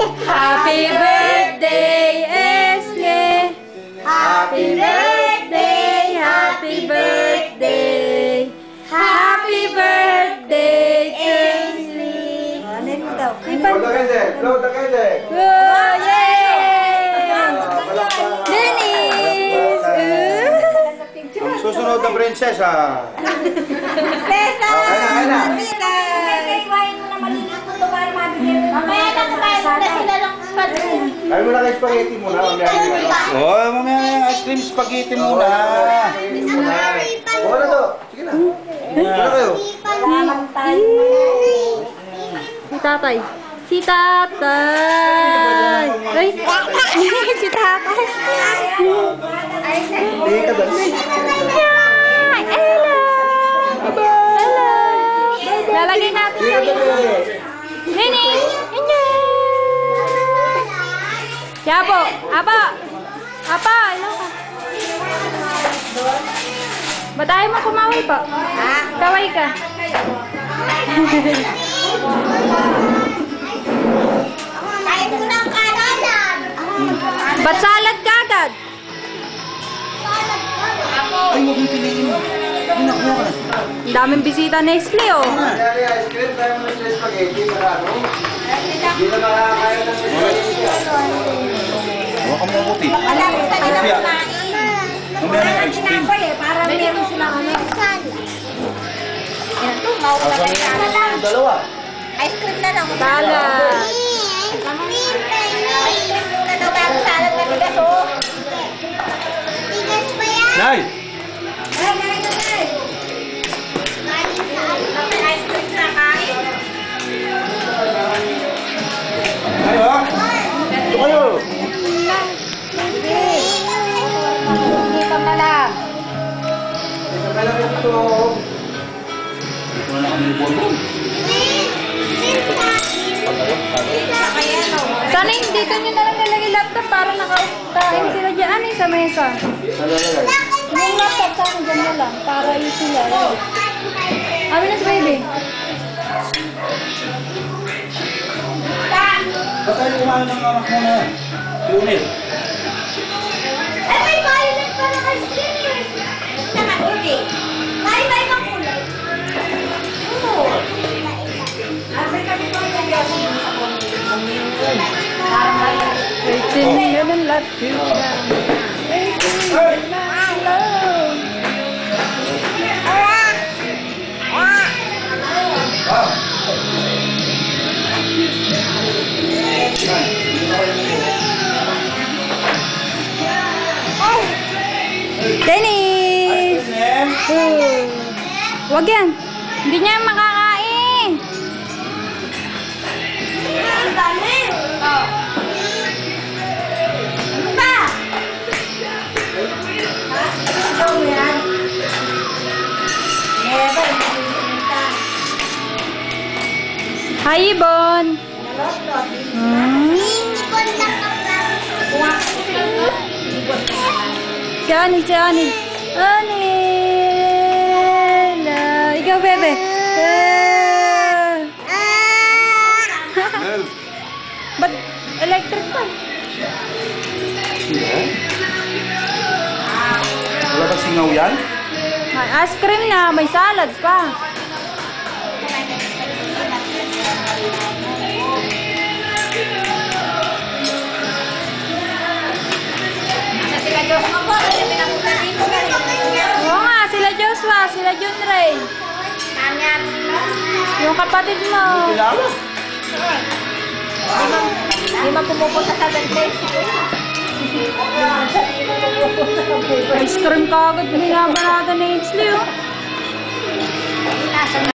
Happy birthday, Esle. Happy birthday, happy birthday. Happy birthday, Esle. Ano mo daw? Blow the candle. Blow the candle. Oh, yay! Dennis! Ang susunod na prinsesa. Prinsesa! Ayun na. Mamaya na sila lang Kaya mo na kayo spaghetti muna. Oh, mamaya na yung ice cream spaghetti muna. Oo na to. Sige na. Muna kayo. Si tatay. Si tatay. Ay, si tatay. Tingin ka doon. Hello. Hello. Lalagay natin sa Nini. Yapo. Apa. Apa. Hello ka. Ba't ayaw mo kumaway pa? Kaway ka. Kain mo ng kanan. Ba't salad ka agad? Ay, huwag mong piliin mo. Nakuha ka na. Ang daming bisita na Nestle, oh. Kaya ice cream. Kaya mo na siya spaghetti. Para ano? Hindi na makakaya ng spaghetti. Huwag ka mong buti. Wala ko sa nila Kaya, kumain. mamaya na yung ice cream. Para meron silang ano. Yan to, maupa na yan. Dalawa. Ice cream na lang. Salad. Ice cream muna daw bago salad na bigas, oh. Bigas pa yan. Nay! Ice cream na kain. Ay, ha? Ito kayo. Dito na lang. Isa ka lang ito. Wala na kami bonbon. Sana hindi ka nyo na lang nalagay laptop para nakakain sila dyan sa mesa. Yung laptop sana dyan na lang para yung sila. Amin na si baby. Ba't tayo kumain ng anak mo na? Si Unil. Ay, may violet pa na ice cream eh. Nakahuli. May kang kulay. Oo. Kasi kami pa yung gaso sa Waiting yun ang love you down. Waiting yun ang love. Dennis! Wag yan. Hindi niya makakain. Ang dami. Oh. Ano ba? Ito mo yan. Never. Hi, Ibon. Si Ani, si Ani. Anila. Ikaw, bebe. Ba't electric pa? Wala ba singaw yan? May ice cream na, may salads pa. Sila Diyos mo po, kasi pinapunta dito ka rin. Oo nga, sila Joshua, sila John Ray. Nanyan. Yung kapatid mo. Kilala? Di man pumupunta sa birthday. Ice cream ka agad, binabarada na Ainsley, oh.